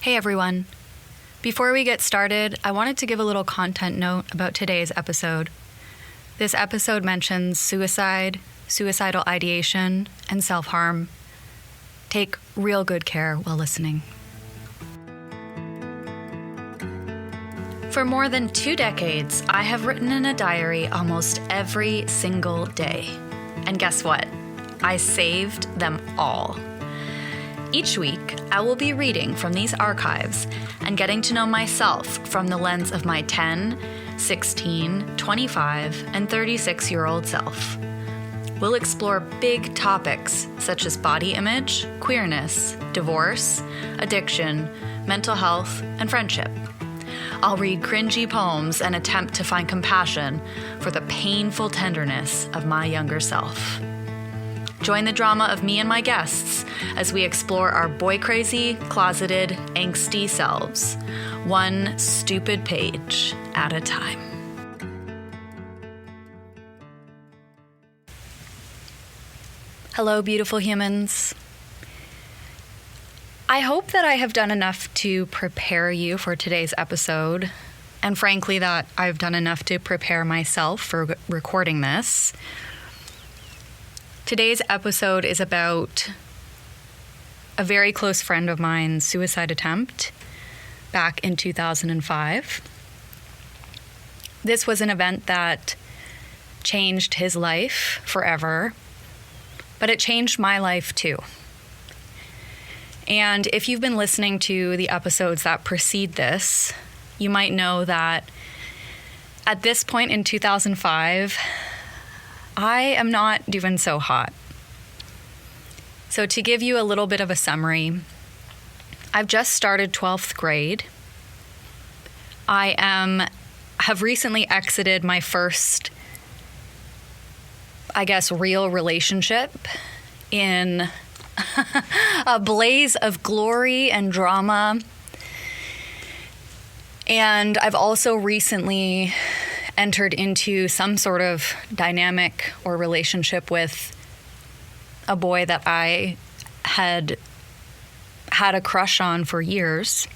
Hey everyone. Before we get started, I wanted to give a little content note about today's episode. This episode mentions suicide, suicidal ideation, and self-harm. Take real good care while listening. For more than 2 decades, I have written in a diary almost every single day. And guess what? I saved them all. Each week, I will be reading from these archives and getting to know myself from the lens of my 10, 16, 25, and 36-year-old self. We'll explore big topics such as body image, queerness, divorce, addiction, mental health, and friendship. I'll read cringy poems and attempt to find compassion for the painful tenderness of my younger self. Join the drama of me and my guests as we explore our boy-crazy, closeted, angsty selves, one stupid page at a time. Hello, beautiful humans. I hope that I have done enough to prepare you for today's episode, and frankly, that I've done enough to prepare myself for recording this. Today's episode is about a very close friend of mine's suicide attempt back in 2005. This was an event that changed his life forever, but it changed my life too. And if you've been listening to the episodes that precede this, you might know that at this point in 2005, I am not doing so hot. So to give you a little bit of a summary, I've just started 12th grade. I have recently exited my first, real relationship in a blaze of glory and drama. And I've also recently entered into some sort of dynamic or relationship with a boy that I had a crush on for years.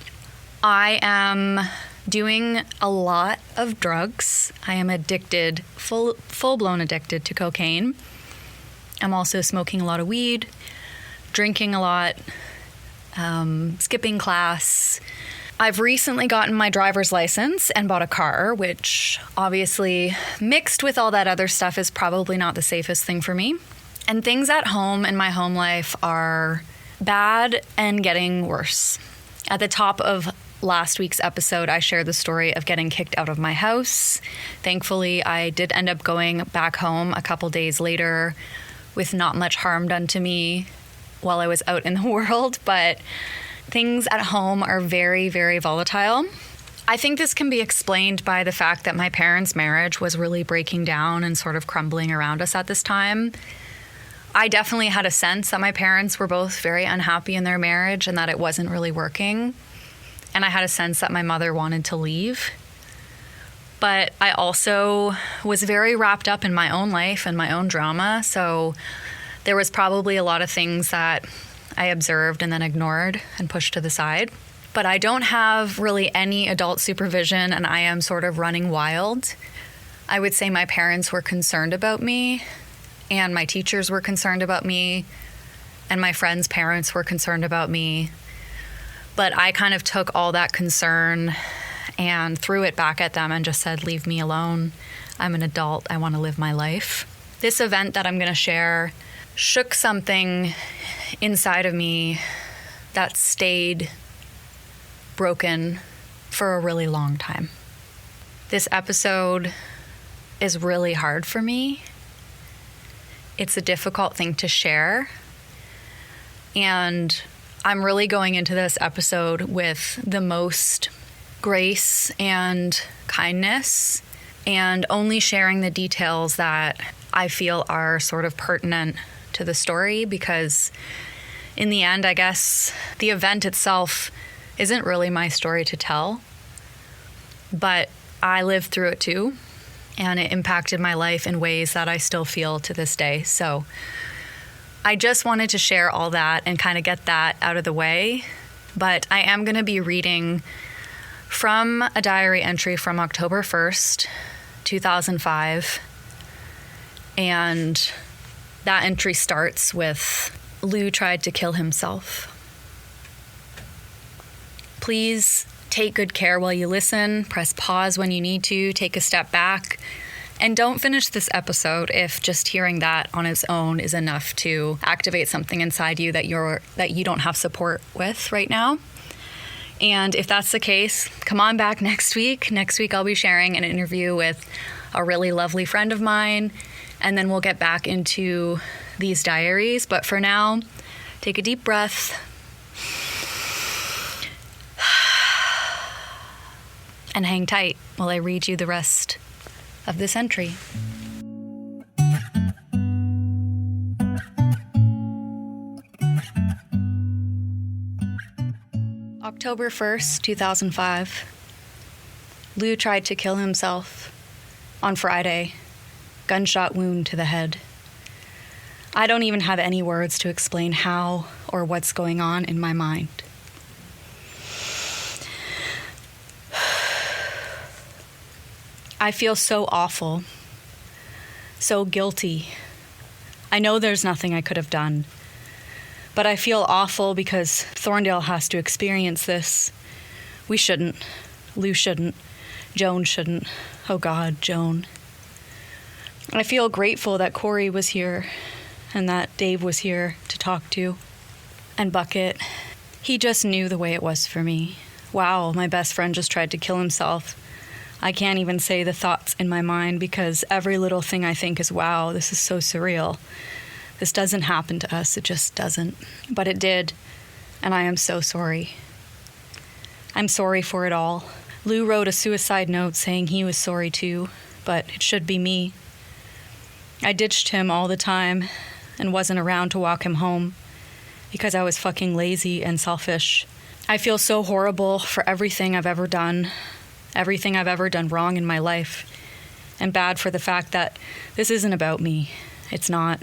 I am doing a lot of drugs. I am addicted, full-blown addicted to cocaine. I'm also smoking a lot of weed, drinking a lot, skipping class. I've recently gotten my driver's license and bought a car, which obviously mixed with all that other stuff is probably not the safest thing for me. And things at home in my home life are bad and getting worse. At the top of last week's episode, I shared the story of getting kicked out of my house. Thankfully, I did end up going back home a couple days later with not much harm done to me while I was out in the world, but things at home are very, very volatile. I think this can be explained by the fact that my parents' marriage was really breaking down and sort of crumbling around us at this time. I definitely had a sense that my parents were both very unhappy in their marriage and that it wasn't really working. And I had a sense that my mother wanted to leave. But I also was very wrapped up in my own life and my own drama, so there was probably a lot of things that I observed and then ignored and pushed to the side. But I don't have really any adult supervision and I am sort of running wild. I would say my parents were concerned about me and my teachers were concerned about me and my friends' parents were concerned about me. But I kind of took all that concern and threw it back at them and just said, leave me alone. I'm an adult. I want to live my life. This event that I'm going to share shook something inside of me that stayed broken for a really long time. This episode is really hard for me. It's a difficult thing to share. And I'm really going into this episode with the most grace and kindness and only sharing the details that I feel are sort of pertinent to the story, because in the end, I guess the event itself isn't really my story to tell, but I lived through it too, and it impacted my life in ways that I still feel to this day. So I just wanted to share all that and kind of get that out of the way But I am going to be reading from a diary entry from October 1st, 2005. And that entry starts with, Lou tried to kill himself. Please take good care while you listen. Press pause when you need to. Take a step back. And don't finish this episode if just hearing that on its own is enough to activate something inside you that you don't have support with right now. And if that's the case, come on back next week. Next week I'll be sharing an interview with a really lovely friend of mine, and then we'll get back into these diaries. But for now, take a deep breath and hang tight while I read you the rest of this entry. October 1st, 2005. Lou tried to kill himself on Friday. Gunshot wound to the head. I don't even have any words to explain how or what's going on in my mind. I feel so awful, so guilty. I know there's nothing I could have done, but I feel awful because Thorndale has to experience this. We shouldn't. Lou shouldn't. Joan shouldn't. Oh God, Joan. I feel grateful that Corey was here and that Dave was here to talk to. And Bucket, he just knew the way it was for me. Wow, my best friend just tried to kill himself. I can't even say the thoughts in my mind because every little thing I think is, wow, this is so surreal. This doesn't happen to us. It just doesn't. But it did, and I am so sorry. I'm sorry for it all. Lou wrote a suicide note saying he was sorry too, but it should be me. I ditched him all the time and wasn't around to walk him home because I was fucking lazy and selfish. I feel so horrible for everything I've ever done wrong in my life, and bad for the fact that this isn't about me. It's not.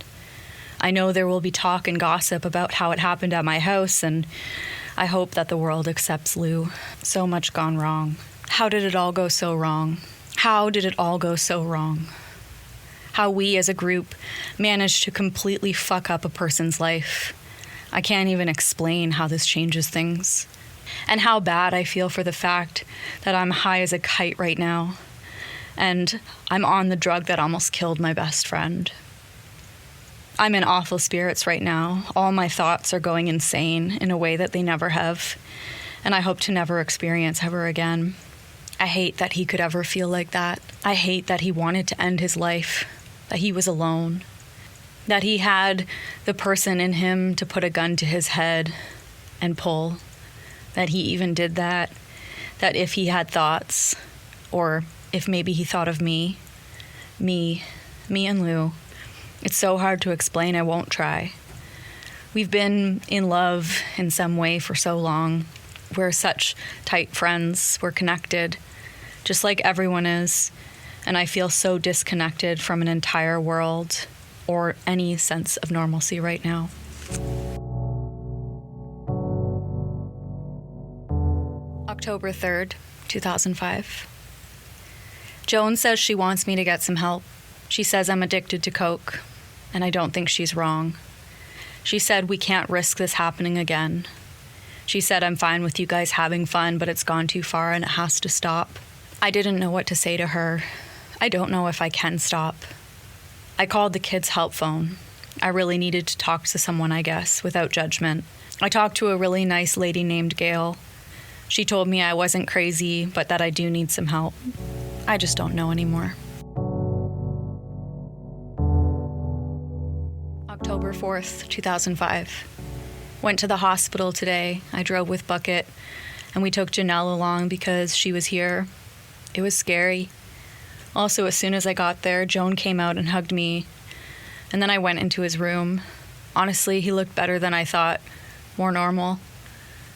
I know there will be talk and gossip about how it happened at my house, and I hope that the world accepts Lou. So much gone wrong. How did it all go so wrong? How did it all go so wrong? How we as a group managed to completely fuck up a person's life. I can't even explain how this changes things. And how bad I feel for the fact that I'm high as a kite right now, and I'm on the drug that almost killed my best friend. I'm in awful spirits right now. All my thoughts are going insane in a way that they never have, and I hope to never experience ever again. I hate that he could ever feel like that. I hate that he wanted to end his life, that he was alone, that he had the person in him to put a gun to his head and pull. That he even did that if he had thoughts, or if maybe he thought of me and Lou. It's so hard to explain, I won't try. We've been in love in some way for so long. We're such tight friends, we're connected, just like everyone is, and I feel so disconnected from an entire world or any sense of normalcy right now. October 3rd, 2005. Joan says she wants me to get some help. She says I'm addicted to coke, and I don't think she's wrong. She said we can't risk this happening again. She said I'm fine with you guys having fun, but it's gone too far and it has to stop. I didn't know what to say to her. I don't know if I can stop. I called the kids' help phone. I really needed to talk to someone, I guess, without judgment. I talked to a really nice lady named Gail. She told me I wasn't crazy, but that I do need some help. I just don't know anymore. October 4th, 2005. Went to the hospital today. I drove with Bucket, and we took Janelle along because she was here. It was scary. Also, as soon as I got there, Joan came out and hugged me, and then I went into his room. Honestly, he looked better than I thought, more normal.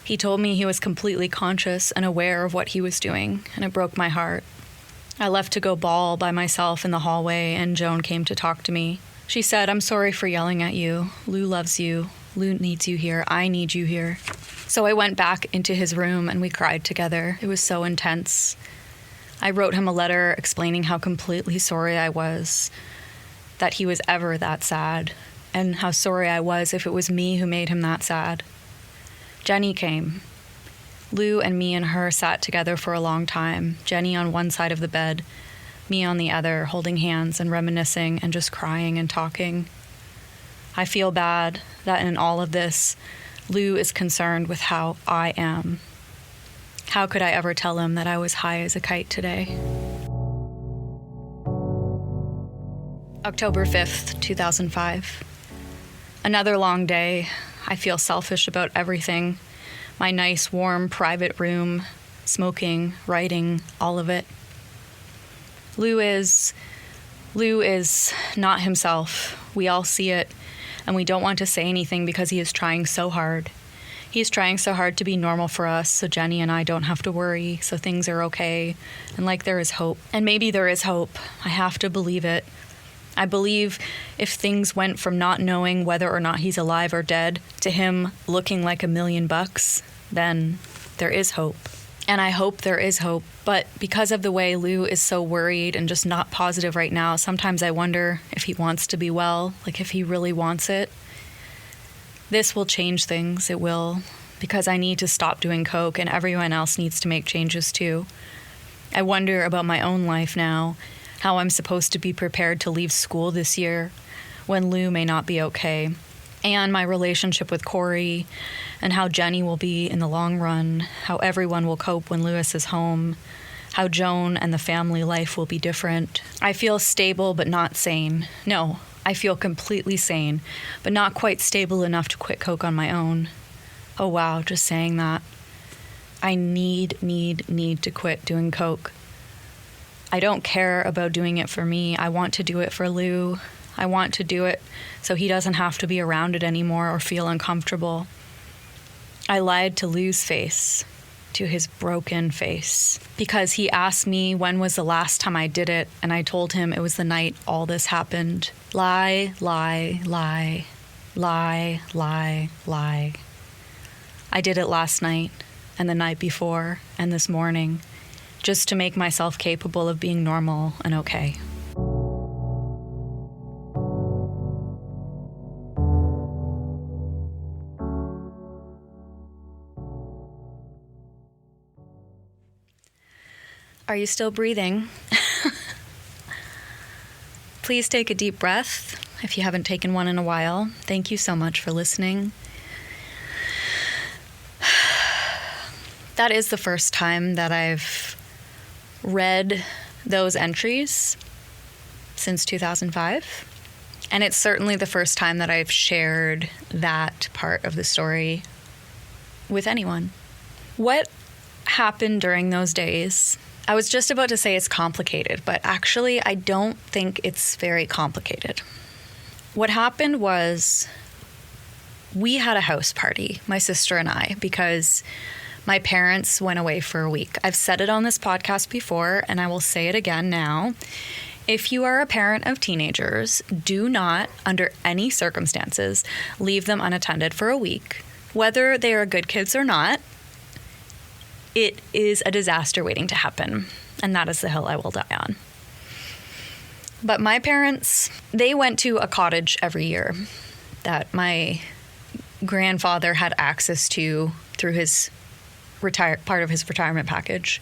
He told me he was completely conscious and aware of what he was doing, and it broke my heart. I left to go bawl by myself in the hallway, and Joan came to talk to me. She said, "I'm sorry for yelling at you. Lou loves you. Lou needs you here. I need you here. So I went back into his room and we cried together. It was so intense. I wrote him a letter explaining how completely sorry I was that he was ever that sad, and how sorry I was if it was me who made him that sad. Jenny came. Lou and me and her sat together for a long time, Jenny on one side of the bed, me on the other, holding hands and reminiscing and just crying and talking. I feel bad that in all of this, Lou is concerned with how I am. How could I ever tell him that I was high as a kite today? October 5th, 2005. Another long day. I feel selfish about everything. My nice, warm, private room, smoking, writing, all of it. Lou is not himself. We all see it, and we don't want to say anything because he is trying so hard. He is trying so hard to be normal for us, so Jenny and I don't have to worry, so things are okay, and like there is hope. And maybe there is hope. I have to believe it. I believe if things went from not knowing whether or not he's alive or dead to him looking like $1 million, then there is hope. And I hope there is hope. But because of the way Lou is so worried and just not positive right now, sometimes I wonder if he wants to be well, like if he really wants it. This will change things. It will. Because I need to stop doing coke and everyone else needs to make changes too. I wonder about my own life now, how I'm supposed to be prepared to leave school this year when Lou may not be okay, and my relationship with Corey, and how Jenny will be in the long run, how everyone will cope when Lewis is home, how Joan and the family life will be different. I feel stable but not sane. No, I feel completely sane, but not quite stable enough to quit coke on my own. Oh wow, just saying that. I need to quit doing coke. I don't care about doing it for me. I want to do it for Lou. I want to do it so he doesn't have to be around it anymore or feel uncomfortable. I lied to Lou's face, to his broken face, because he asked me when was the last time I did it, and I told him it was the night all this happened. Lie, lie, lie, lie, lie, lie. I did it last night, and the night before, and this morning, just to make myself capable of being normal and okay. Are you still breathing? Please take a deep breath if you haven't taken one in a while. Thank you so much for listening. That is the first time that I've read those entries since 2005. And it's certainly the first time that I've shared that part of the story with anyone. What happened during those days? I was just about to say it's complicated, but actually I don't think it's very complicated. What happened was we had a house party, my sister and I, because my parents went away for a week. I've said it on this podcast before, and I will say it again now. If you are a parent of teenagers, do not, under any circumstances, leave them unattended for a week. Whether they are good kids or not, it is a disaster waiting to happen, and that is the hill I will die on. But my parents, they went to a cottage every year that my grandfather had access to through his part of his retirement package,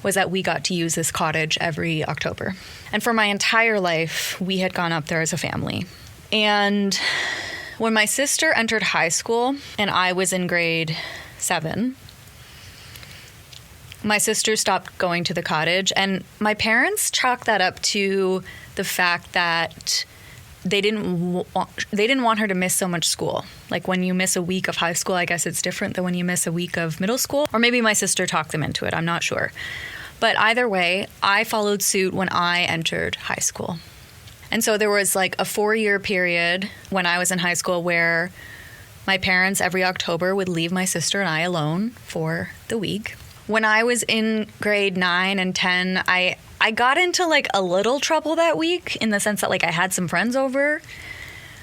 was that we got to use this cottage every October. And for my entire life, we had gone up there as a family. And when my sister entered high school and I was in grade 7, my sister stopped going to the cottage, and my parents chalked that up to the fact that they didn't want her to miss so much school. Like when you miss a week of high school, I guess it's different than when you miss a week of middle school. Or maybe my sister talked them into it. I'm not sure. But either way, I followed suit when I entered high school. And so there was like a 4-year period when I was in high school where my parents every October would leave my sister and I alone for the week. When I was in grade 9 and 10, I got into like a little trouble that week in the sense that like I had some friends over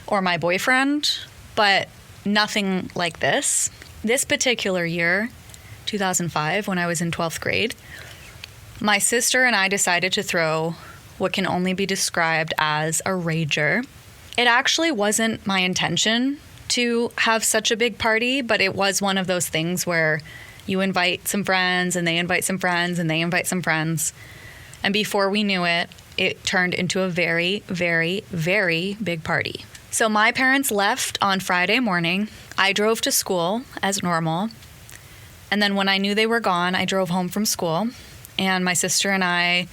or my boyfriend, but nothing like this. This particular year, 2005, when I was in 12th grade, my sister and I decided to throw what can only be described as a rager. It actually wasn't my intention to have such a big party, but it was one of those things where you invite some friends and they invite some friends and they invite some friends. And before we knew it, it turned into a very, very, very big party. So my parents left on Friday morning. I drove to school as normal. And then when I knew they were gone, I drove home from school. And my sister and I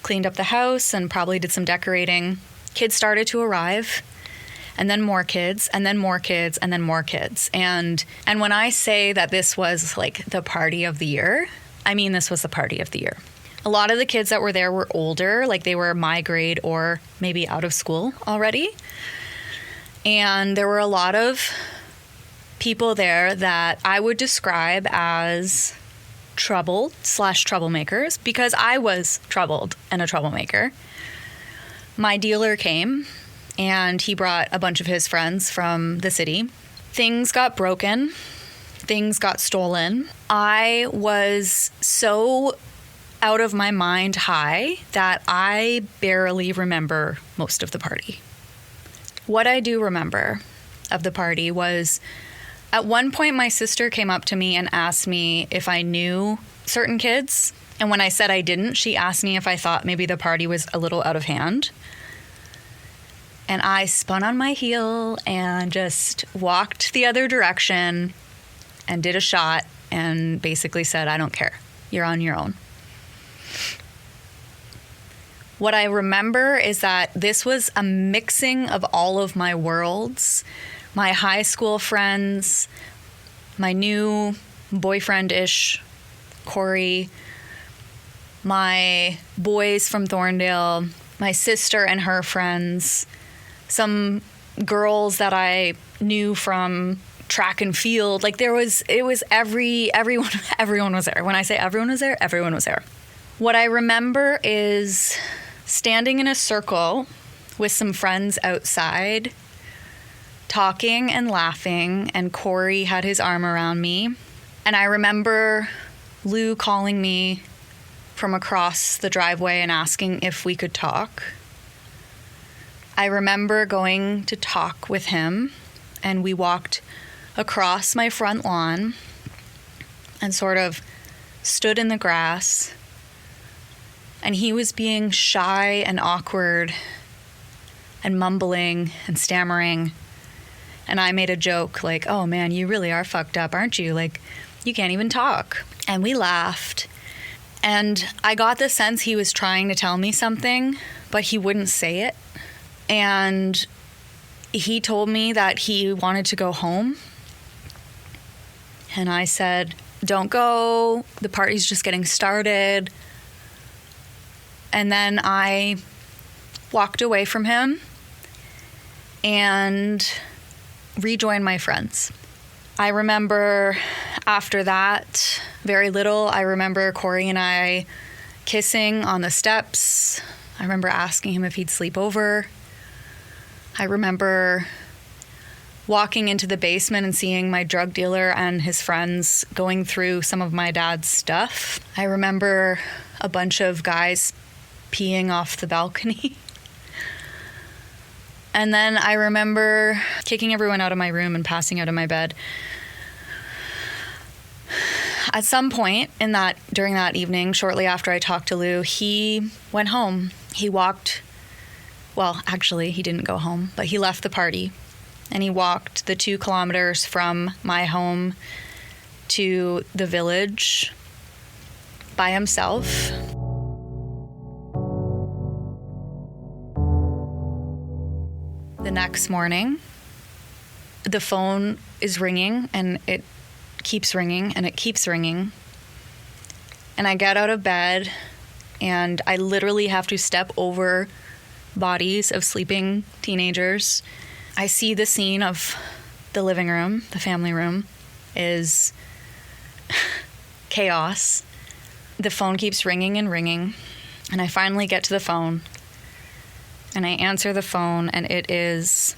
cleaned up the house and probably did some decorating. Kids started to arrive. And then more kids, and then more kids, and then more kids. And when I say that this was like the party of the year, I mean this was the party of the year. A lot of the kids that were there were older, like they were my grade or maybe out of school already. And there were a lot of people there that I would describe as troubled/troublemakers, because I was troubled and a troublemaker. My dealer came and he brought a bunch of his friends from the city. Things got broken. Things got stolen. I was so out of my mind high that I barely remember most of the party. What I do remember of the party was at one point my sister came up to me and asked me if I knew certain kids. And when I said I didn't, she asked me if I thought maybe the party was a little out of hand. And I spun on my heel and just walked the other direction and did a shot and basically said, I don't care. You're on your own. What I remember is that this was a mixing of all of my worlds, my high school friends, my new boyfriend-ish, Corey, my boys from Thorndale, my sister and her friends, some girls that I knew from track and field. Like everyone was there. When I say everyone was there, everyone was there. What I remember is standing in a circle with some friends outside, talking and laughing, and Corey had his arm around me. And I remember Lou calling me from across the driveway and asking if we could talk. I remember going to talk with him, and we walked across my front lawn and sort of stood in the grass, and he was being shy and awkward and mumbling and stammering. And I made a joke like, oh man, you really are fucked up, aren't you? Like, you can't even talk. And we laughed. And I got the sense he was trying to tell me something, but he wouldn't say it. And he told me that he wanted to go home. And I said, don't go. The party's just getting started. And then I walked away from him and rejoined my friends. I remember after that, very little. I remember Corey and I kissing on the steps. I remember asking him if he'd sleep over. I remember walking into the basement and seeing my drug dealer and his friends going through some of my dad's stuff. I remember a bunch of guys peeing off the balcony. And then I remember kicking everyone out of my room and passing out of my bed. At some point during that evening, shortly after I talked to Lou, he went home. He walked, well, actually, he didn't go home, but he left the party. And he walked the 2 kilometers from my home to the village by himself. The next morning, the phone is ringing, and it keeps ringing, and it keeps ringing. And I get out of bed, and I literally have to step over bodies of sleeping teenagers. I see the scene of the living room, the family room, is chaos. The phone keeps ringing and ringing, and I finally get to the phone. And I answer the phone, and it is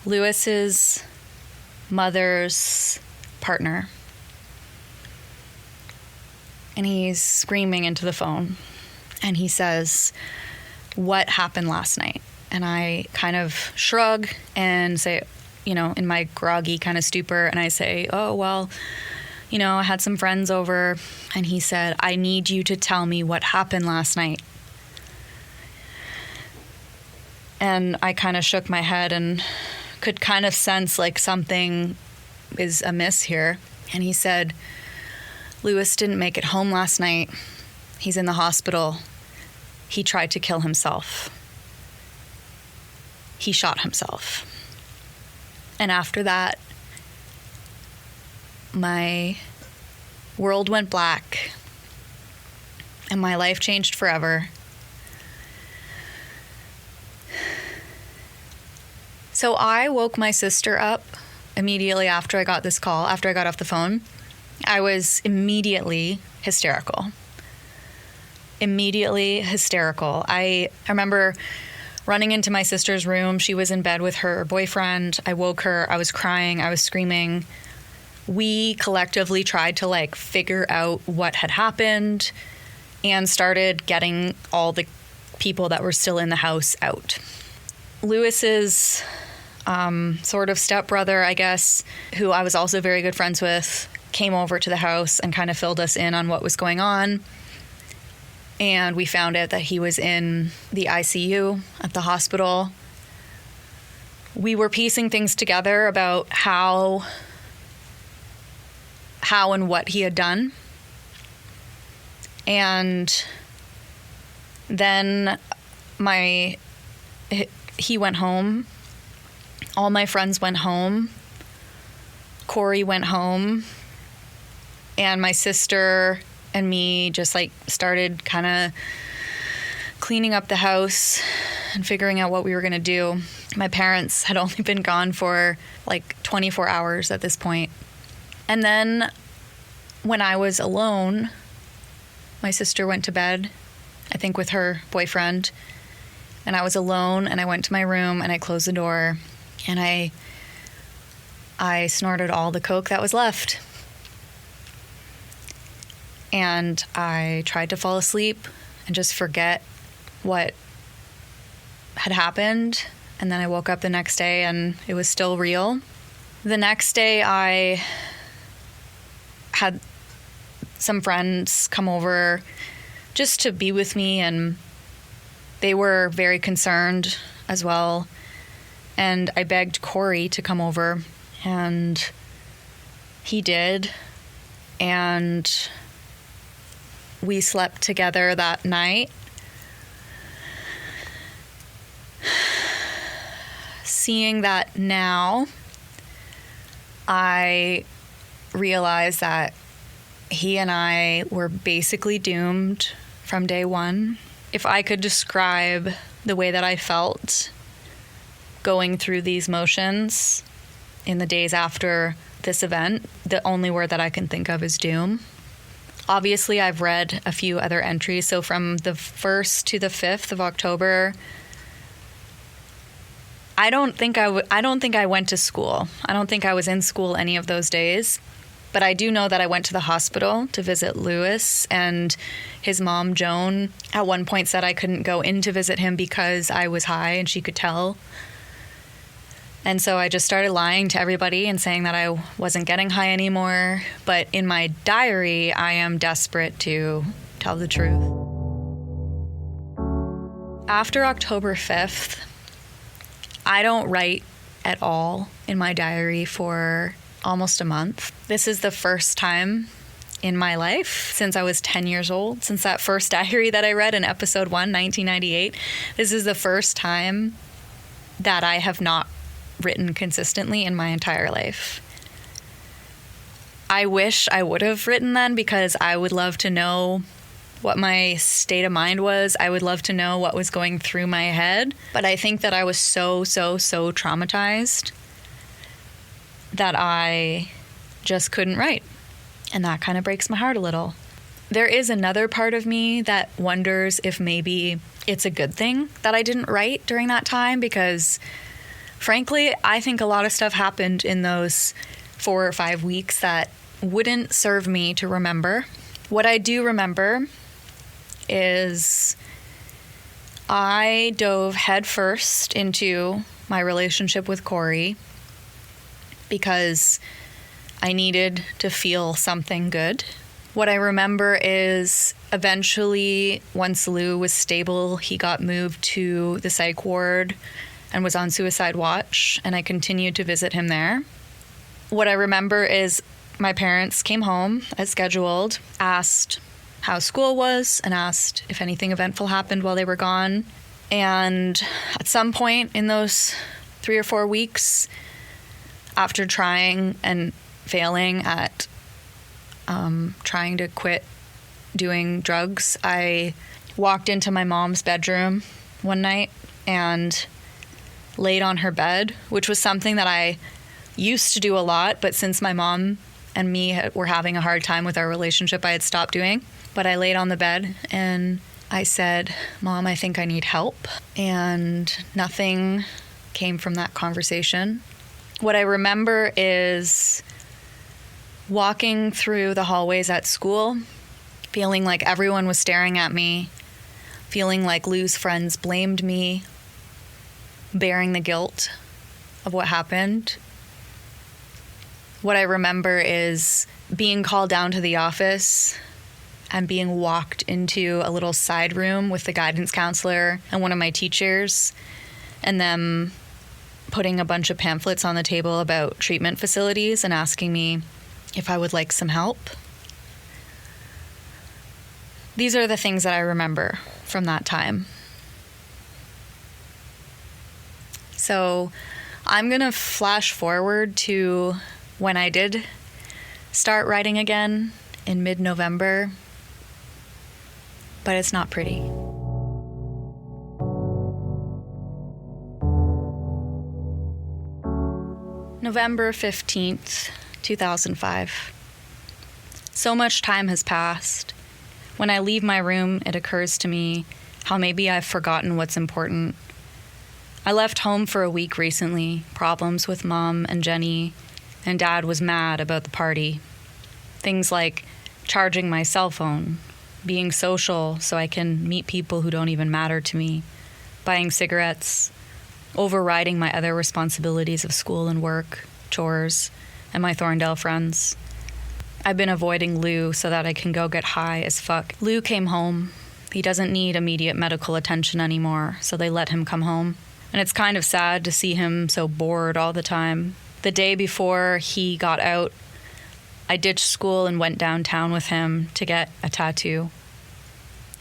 Lewis's mother's partner. And he's screaming into the phone. And he says, "What happened last night?" And I kind of shrug and say, in my groggy kind of stupor, and I say, "Oh, well, I had some friends over." And he said, "I need you to tell me what happened last night." And I kind of shook my head and could kind of sense like something is amiss here. And he said, "Lewis didn't make it home last night. He's in the hospital. He tried to kill himself. He shot himself." And after that, my world went black and my life changed forever. So I woke my sister up immediately after I got this call, after I got off the phone. I was immediately hysterical. I remember running into my sister's room. She was in bed with her boyfriend. I woke her. I was crying. I was screaming. We collectively tried to figure out what had happened and started getting all the people that were still in the house out. Lewis's sort of stepbrother, I guess, who I was also very good friends with, came over to the house and kind of filled us in on what was going on. And we found out that he was in the ICU at the hospital. We were piecing things together about how and what he had done. And then he went home. All my friends went home. Corey went home. And my sister and me just started kind of cleaning up the house and figuring out what we were going to do. My parents had only been gone for 24 hours at this point. And then when I was alone, my sister went to bed, I think with her boyfriend, and I was alone, and I went to my room and I closed the door and I snorted all the coke that was left. And I tried to fall asleep and just forget what had happened. And then I woke up the next day and it was still real. The next day I had some friends come over just to be with me, and they were very concerned as well. And I begged Corey to come over, and he did. And we slept together that night. Seeing that now, I realized that he and I were basically doomed from day one. If I could describe the way that I felt going through these motions in the days after this event, the only word that I can think of is doom. Obviously, I've read a few other entries. So from the 1st to the 5th of October, I don't think I went to school. I don't think I was in school any of those days. But I do know that I went to the hospital to visit Lewis, and his mom, Joan, at one point said I couldn't go in to visit him because I was high and she could tell. And so I just started lying to everybody and saying that I wasn't getting high anymore. But in my diary, I am desperate to tell the truth. After October 5th, I don't write at all in my diary for almost a month. This is the first time in my life since I was 10 years old, since that first diary that I read in episode 1, 1998. This is the first time that I have not written consistently in my entire life. I wish I would have written then, because I would love to know what my state of mind was. I would love to know what was going through my head. But I think that I was so traumatized that I just couldn't write. And that kind of breaks my heart a little. There is another part of me that wonders if maybe it's a good thing that I didn't write during that time, because Frankly, I think a lot of stuff happened in those 4 or 5 weeks that wouldn't serve me to remember. What I do remember is I dove headfirst into my relationship with Corey because I needed to feel something good. What I remember is eventually, once Lou was stable, he got moved to the psych ward and was on suicide watch, and I continued to visit him there. What I remember is my parents came home as scheduled, asked how school was, and asked if anything eventful happened while they were gone. And at some point in those 3 or 4 weeks, after trying and failing at trying to quit doing drugs, I walked into my mom's bedroom one night and laid on her bed, which was something that I used to do a lot, but since my mom and me were having a hard time with our relationship, I had stopped doing. But I laid on the bed and I said, "Mom, I think I need help." And nothing came from that conversation. What I remember is walking through the hallways at school, feeling like everyone was staring at me, feeling like Lou's friends blamed me, bearing the guilt of what happened. What I remember is being called down to the office and being walked into a little side room with the guidance counselor and one of my teachers, and them putting a bunch of pamphlets on the table about treatment facilities and asking me if I would like some help. These are the things that I remember from that time. So I'm going to flash forward to when I did start writing again in mid-November, but it's not pretty. November 15th, 2005. So much time has passed. When I leave my room, it occurs to me how maybe I've forgotten what's important. I left home for a week recently, problems with Mom and Jenny, and Dad was mad about the party. Things like charging my cell phone, being social so I can meet people who don't even matter to me, buying cigarettes, overriding my other responsibilities of school and work, chores, and my Thorndale friends. I've been avoiding Lou so that I can go get high as fuck. Lou came home. He doesn't need immediate medical attention anymore, so they let him come home. And it's kind of sad to see him so bored all the time. The day before he got out, I ditched school and went downtown with him to get a tattoo.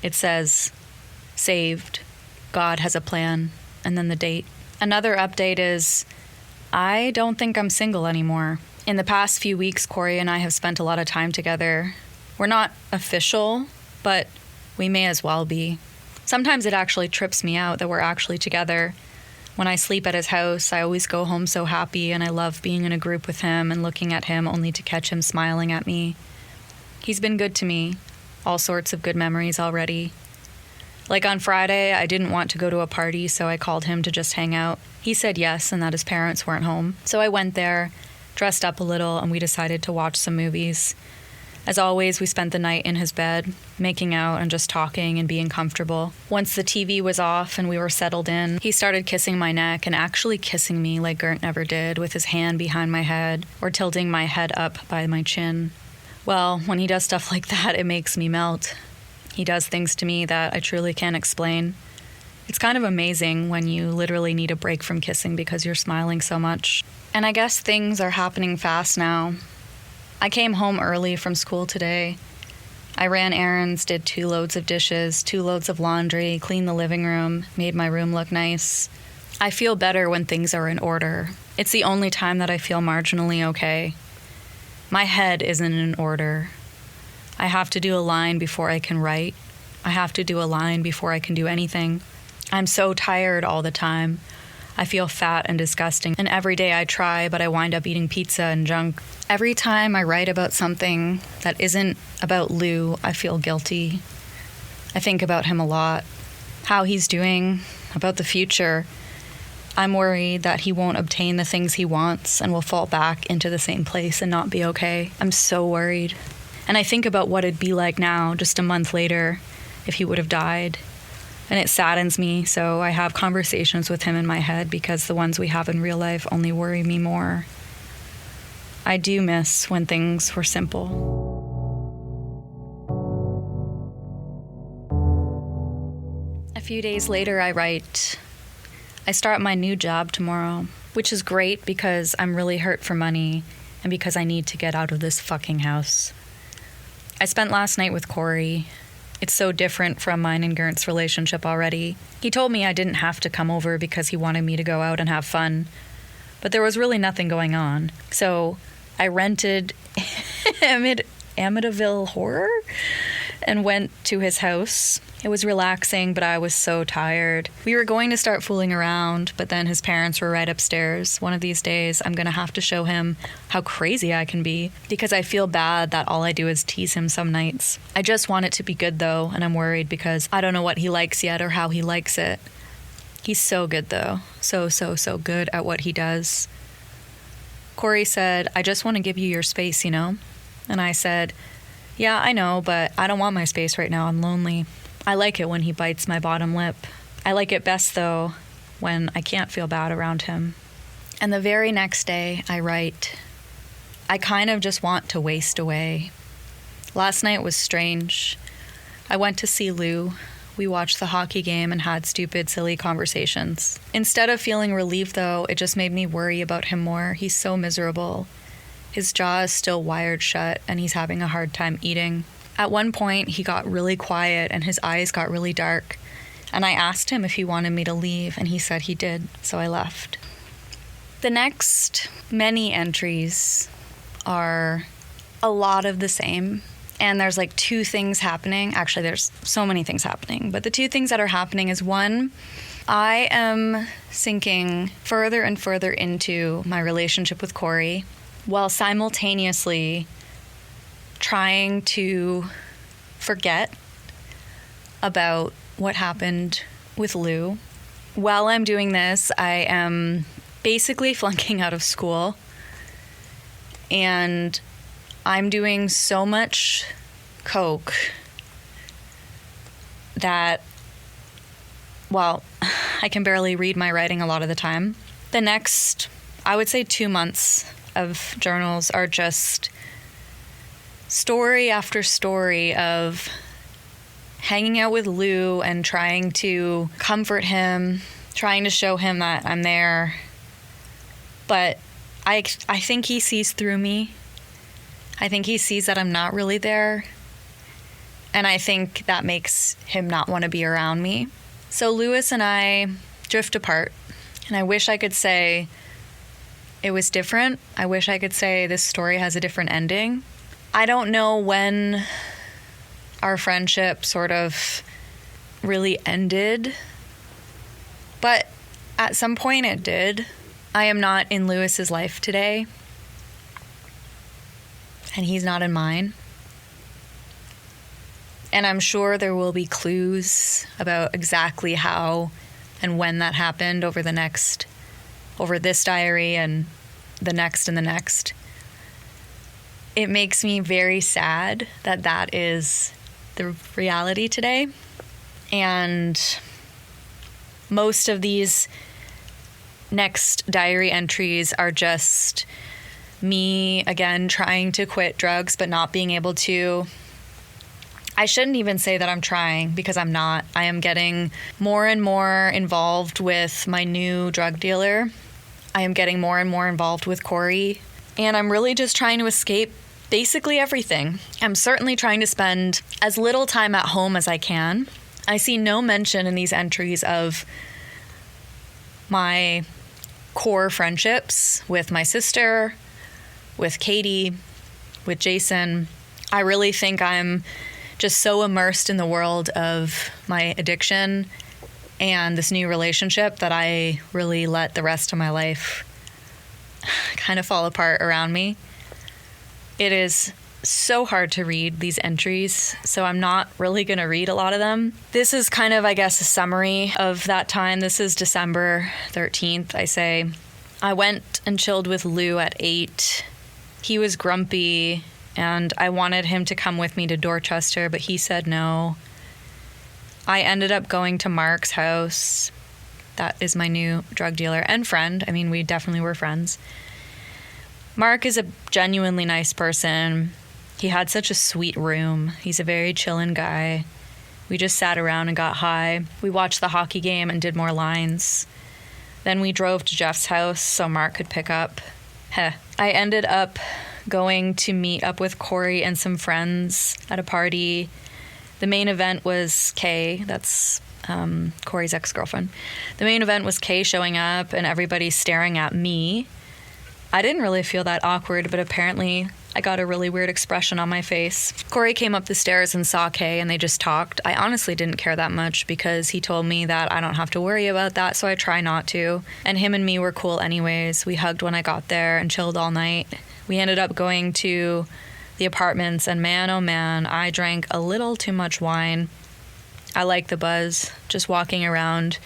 It says, "Saved. God has a plan," and then the date. Another update is, I don't think I'm single anymore. In the past few weeks, Corey and I have spent a lot of time together. We're not official, but we may as well be. Sometimes it actually trips me out that we're actually together. When I sleep at his house, I always go home so happy, and I love being in a group with him and looking at him only to catch him smiling at me. He's been good to me. All sorts of good memories already. Like on Friday, I didn't want to go to a party, so I called him to just hang out. He said yes, and that his parents weren't home. So I went there, dressed up a little, and we decided to watch some movies. As always, we spent the night in his bed, making out and just talking and being comfortable. Once the TV was off and we were settled in, he started kissing my neck and actually kissing me like Gert never did, with his hand behind my head or tilting my head up by my chin. Well, when he does stuff like that, it makes me melt. He does things to me that I truly can't explain. It's kind of amazing when you literally need a break from kissing because you're smiling so much. And I guess things are happening fast now. I came home early from school today. I ran errands, did 2 loads of dishes, 2 loads of laundry, cleaned the living room, made my room look nice. I feel better when things are in order. It's the only time that I feel marginally okay. My head isn't in order. I have to do a line before I can write. I have to do a line before I can do anything. I'm so tired all the time. I feel fat and disgusting, and every day I try, but I wind up eating pizza and junk. Every time I write about something that isn't about Lou, I feel guilty. I think about him a lot, how he's doing, about the future. I'm worried that he won't obtain the things he wants and will fall back into the same place and not be okay. I'm so worried. And I think about what it'd be like now, just a month later, if he would have died. And it saddens me, so I have conversations with him in my head because the ones we have in real life only worry me more. I do miss when things were simple. A few days later, I write, I start my new job tomorrow, which is great because I'm really hurt for money and because I need to get out of this fucking house. I spent last night with Corey. It's so different from mine and Gernt's relationship already. He told me I didn't have to come over because he wanted me to go out and have fun, but there was really nothing going on. So I rented Amityville Horror and went to his house. It was relaxing, but I was so tired. We were going to start fooling around, but then his parents were right upstairs. One of these days, I'm going to have to show him how crazy I can be because I feel bad that all I do is tease him some nights. I just want it to be good, though, and I'm worried because I don't know what he likes yet or how he likes it. He's so good, though. So good at what he does. Corey said, I just want to give you your space, you know? And I said, yeah, I know, but I don't want my space right now. I'm lonely. I like it when he bites my bottom lip. I like it best, though, when I can't feel bad around him. And the very next day, I write, I kind of just want to waste away. Last night was strange. I went to see Lou. We watched the hockey game and had stupid, silly conversations. Instead of feeling relieved, though, it just made me worry about him more. He's so miserable. His jaw is still wired shut, and he's having a hard time eating. At one point, he got really quiet, and his eyes got really dark. And I asked him if he wanted me to leave, and he said he did, so I left. The next many entries are a lot of the same. And there's like two things happening. Actually, there's so many things happening. But the two things that are happening is, one, I am sinking further and further into my relationship with Corey while simultaneously trying to forget about what happened with Lou. While I'm doing this, I am basically flunking out of school. And I'm doing so much coke that, well, I can barely read my writing a lot of the time. The next, I would say 2 months of journals are just story after story of hanging out with Lou and trying to comfort him, trying to show him that I'm there. But I think he sees through me. I think he sees that I'm not really there. And I think that makes him not want to be around me. So Lewis and I drift apart. And I wish I could say it was different. I wish I could say this story has a different ending. I don't know when our friendship sort of really ended. But at some point it did. I am not in Lewis's life today. And he's not in mine. And I'm sure there will be clues about exactly how and when that happened over this diary and the next and the next. It makes me very sad that that is the reality today. And most of these next diary entries are just me, again, trying to quit drugs, but not being able to. I shouldn't even say that I'm trying, because I'm not. I am getting more and more involved with my new drug dealer. I am getting more and more involved with Corey. And I'm really just trying to escape basically everything. I'm certainly trying to spend as little time at home as I can. I see no mention in these entries of my core friendships with my sister, with Katie, with Jason. I really think I'm just so immersed in the world of my addiction and this new relationship that I really let the rest of my life kind of fall apart around me. It is so hard to read these entries, so I'm not really going to read a lot of them. This is kind of, I guess, a summary of that time. This is December 13th, I say. I went and chilled with Lou at 8. He was grumpy, and I wanted him to come with me to Dorchester, but he said no. I ended up going to Mark's house. That is my new drug dealer and friend. I mean, we definitely were friends. Mark is a genuinely nice person. He had such a sweet room. He's a very chillin' guy. We just sat around and got high. We watched the hockey game and did more lines. Then we drove to Jeff's house so Mark could pick up. I ended up going to meet up with Corey and some friends at a party. The main event was Kay. That's Corey's ex-girlfriend. The main event was Kay showing up and everybody staring at me. I didn't really feel that awkward, but apparently I got a really weird expression on my face. Corey came up the stairs and saw Kay, and they just talked. I honestly didn't care that much because he told me that I don't have to worry about that, so I try not to. And him and me were cool anyways. We hugged when I got there and chilled all night. We ended up going to the apartments, and man, oh man, I drank a little too much wine. I like the buzz, just walking around,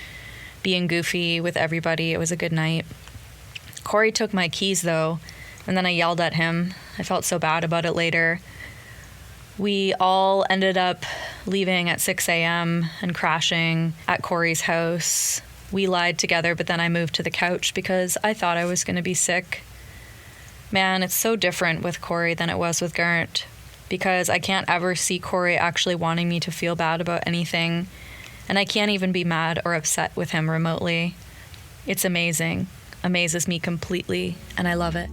being goofy with everybody. It was a good night. Corey took my keys, though, and then I yelled at him. I felt so bad about it later. We all ended up leaving at 6 a.m. and crashing at Corey's house. We lied together, but then I moved to the couch because I thought I was going to be sick. Man, it's so different with Corey than it was with Gert, because I can't ever see Corey actually wanting me to feel bad about anything, and I can't even be mad or upset with him remotely. It's amazing. Amazes me completely, and I love it.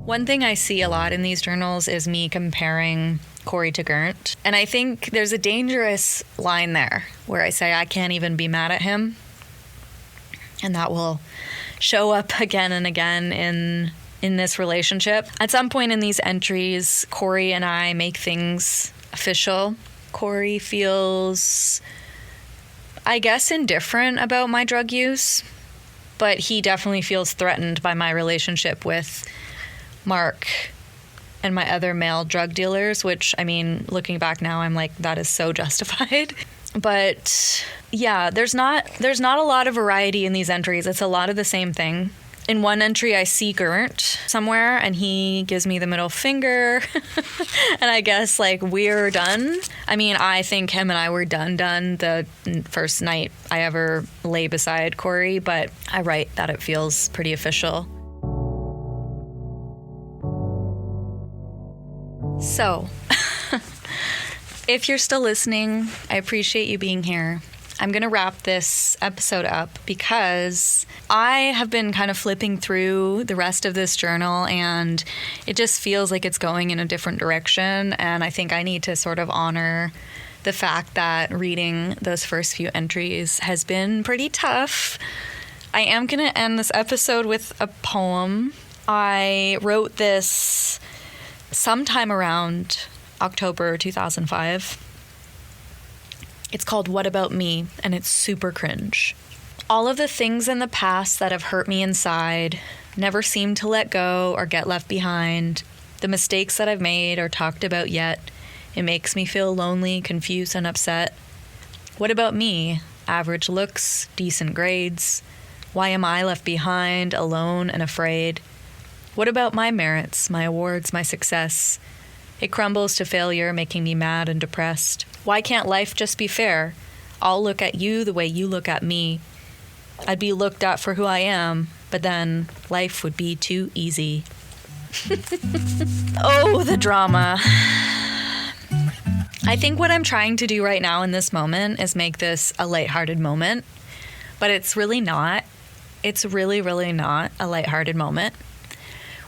One thing I see a lot in these journals is me comparing Corey to Gert, and I think there's a dangerous line there where I say I can't even be mad at him, and that will show up again and again in this relationship. At some point in these entries, Corey and I make things official. Corey feels, I guess, indifferent about my drug use, but he definitely feels threatened by my relationship with Mark and my other male drug dealers, which, I mean, looking back now, I'm like, that is so justified. But yeah, there's not a lot of variety in these entries. It's a lot of the same thing. In one entry, I see Gert somewhere, and he gives me the middle finger, and I guess, like, we're done. I mean, I think him and I were done the first night I ever lay beside Corey, but I write that it feels pretty official. So, if you're still listening, I appreciate you being here. I'm going to wrap this episode up because I have been kind of flipping through the rest of this journal, and it just feels like it's going in a different direction, and I think I need to sort of honor the fact that reading those first few entries has been pretty tough. I am going to end this episode with a poem. I wrote this sometime around October 2005. It's called What About Me, and it's super cringe. All of the things in the past that have hurt me inside never seem to let go or get left behind. The mistakes that I've made or talked about yet, it makes me feel lonely, confused, and upset. What about me? Average looks, decent grades. Why am I left behind, alone and afraid? What about my merits, my awards, my success? It crumbles to failure, making me mad and depressed. Why can't life just be fair? I'll look at you the way you look at me. I'd be looked at for who I am, but then life would be too easy. Oh, the drama. I think what I'm trying to do right now in this moment is make this a lighthearted moment, but it's really not. It's really, really not a lighthearted moment.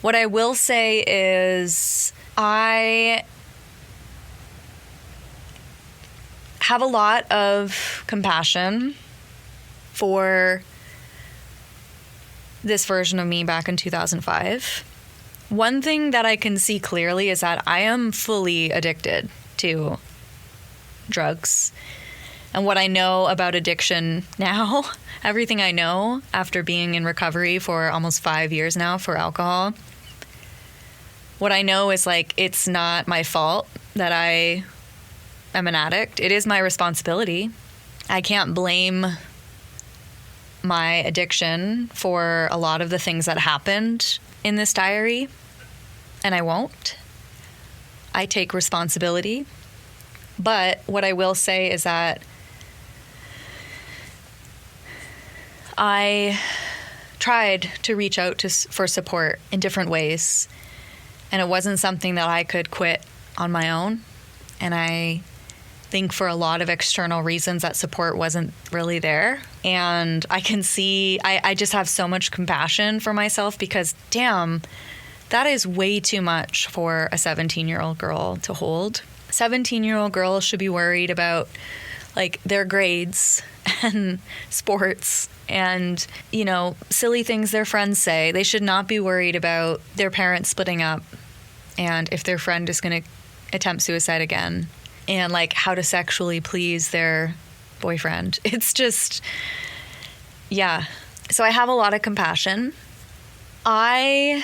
What I will say is I have a lot of compassion for this version of me back in 2005. One thing that I can see clearly is that I am fully addicted to drugs. And what I know about addiction now, everything I know after being in recovery for almost 5 years now for alcohol, what I know is like, it's not my fault that I am an addict. It is my responsibility. I can't blame my addiction for a lot of the things that happened in this diary, and I won't. I take responsibility. But what I will say is that I tried to reach out for support in different ways, and it wasn't something that I could quit on my own. And I think for a lot of external reasons that support wasn't really there. And I can see, I just have so much compassion for myself, because damn, that is way too much for a 17-year-old girl to hold. 17-year-old girls should be worried about like their grades and sports and, you know, silly things their friends say. They should not be worried about their parents splitting up and if their friend is going to attempt suicide again, and like how to sexually please their boyfriend. It's just, yeah. So I have a lot of compassion. I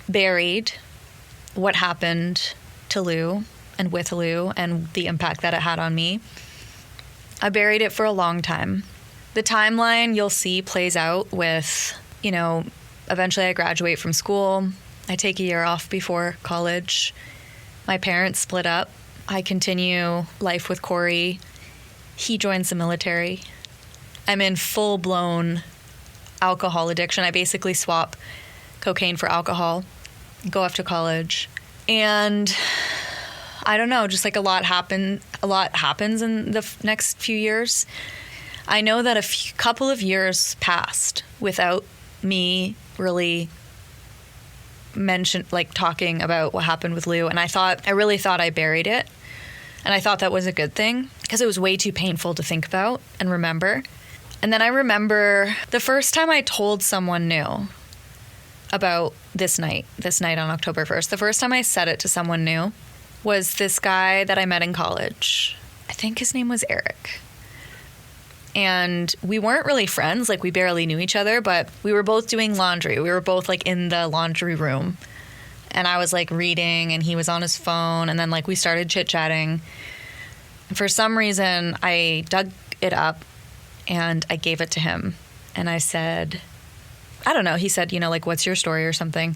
buried what happened to Lou and with Lou and the impact that it had on me. I buried it for a long time. The timeline you'll see plays out with, you know, eventually I graduate from school. I take a year off before college. My parents split up. I continue life with Corey. He joins the military. I'm in full-blown alcohol addiction. I basically swap cocaine for alcohol, go off to college. And I don't know, just like a lot happens in the next few years. I know that a couple of years passed without me really talking about what happened with Lou. And I really thought I buried it. And I thought that was a good thing, because it was way too painful to think about and remember. And then I remember the first time I told someone new about this night on October 1st, the first time I said it to someone new was this guy that I met in college. I think his name was Eric. And we weren't really friends, like we barely knew each other, but we were both doing laundry. We were both like in the laundry room. And I was like reading and he was on his phone, and then like we started chit-chatting. And for some reason, I dug it up and I gave it to him. And I said, I don't know, he said, you know, like, what's your story or something?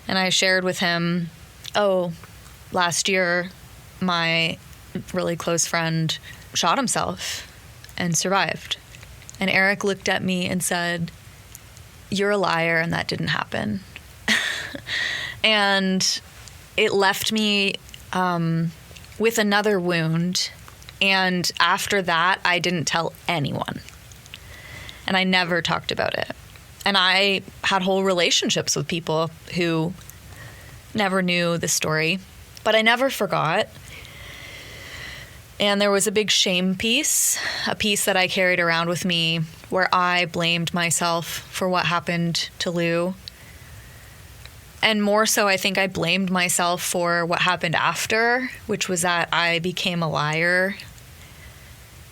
And I shared with him, oh, last year, my really close friend shot himself and survived. And Eric looked at me and said, you're a liar and that didn't happen. And it left me with another wound. And after that, I didn't tell anyone. And I never talked about it. And I had whole relationships with people who never knew the story, but I never forgot. And there was a big shame piece, a piece that I carried around with me where I blamed myself for what happened to Lou. And more so, I think I blamed myself for what happened after, which was that I became a liar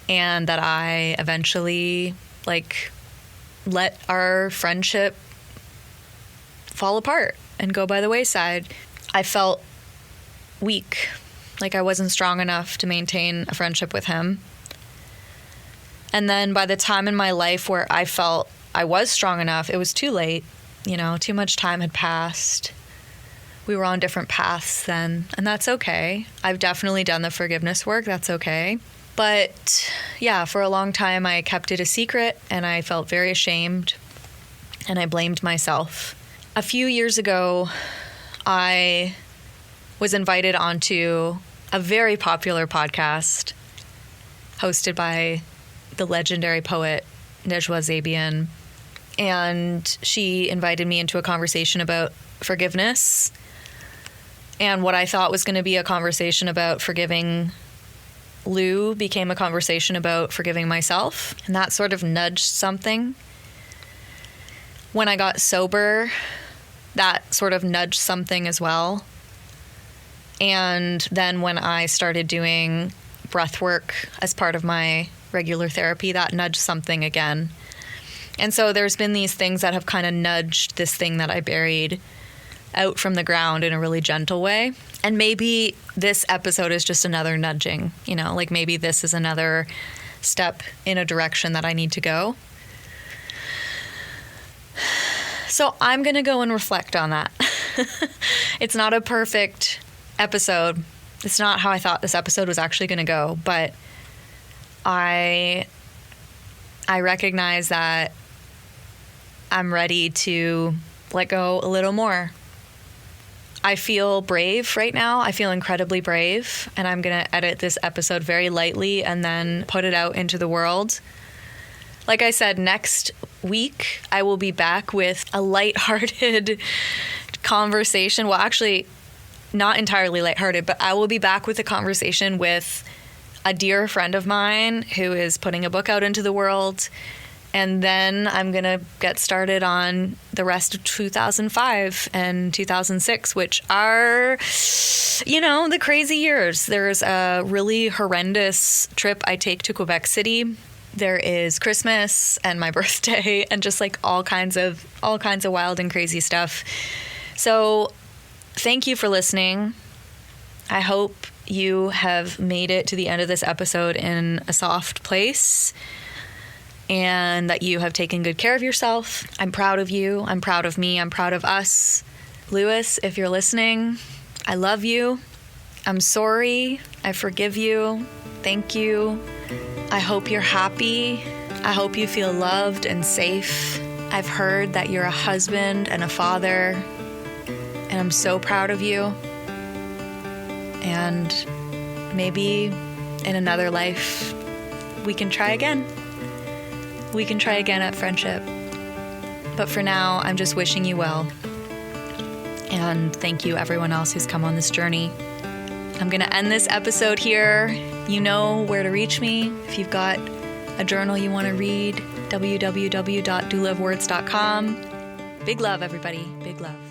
and that I eventually, like, let our friendship fall apart and go by the wayside. I felt weak, like I wasn't strong enough to maintain a friendship with him. And then by the time in my life where I felt I was strong enough, it was too late. You know, too much time had passed. We were on different paths then, and that's okay. I've definitely done the forgiveness work. That's okay. But yeah, for a long time, I kept it a secret and I felt very ashamed and I blamed myself. A few years ago, I was invited onto a very popular podcast hosted by the legendary poet Najwa Zabian. And she invited me into a conversation about forgiveness. And what I thought was going to be a conversation about forgiving Lou became a conversation about forgiving myself. And that sort of nudged something. When I got sober, that sort of nudged something as well. And then when I started doing breath work as part of my regular therapy, that nudged something again. And so there's been these things that have kind of nudged this thing that I buried out from the ground in a really gentle way. And maybe this episode is just another nudging, like maybe this is another step in a direction that I need to go. So I'm going to go and reflect on that. It's not a perfect episode. It's not how I thought this episode was actually going to go, but I recognize that I'm ready to let go a little more. I feel brave right now. I feel incredibly brave, and I'm going to edit this episode very lightly and then put it out into the world. Like I said, next week I will be back with a lighthearted conversation. Well, actually, not entirely lighthearted, but I will be back with a conversation with a dear friend of mine who is putting a book out into the world. And then I'm going to get started on the rest of 2005 and 2006, which are, the crazy years. There's a really horrendous trip I take to Quebec City. There is Christmas and my birthday and just like all kinds of wild and crazy stuff. So thank you for listening. I hope you have made it to the end of this episode in a soft place and that you have taken good care of yourself. I'm proud of you. I'm proud of me. I'm proud of us. Lewis, if you're listening, I love you. I'm sorry. I forgive you. Thank you. I hope you're happy. I hope you feel loved and safe. I've heard that you're a husband and a father, and I'm so proud of you. And maybe in another life, we can try again. We can try again at friendship. But for now, I'm just wishing you well. And thank you, everyone else who's come on this journey. I'm going to end this episode here. You know where to reach me. If you've got a journal you want to read, www.doulovewords.com. Big love, everybody. Big love.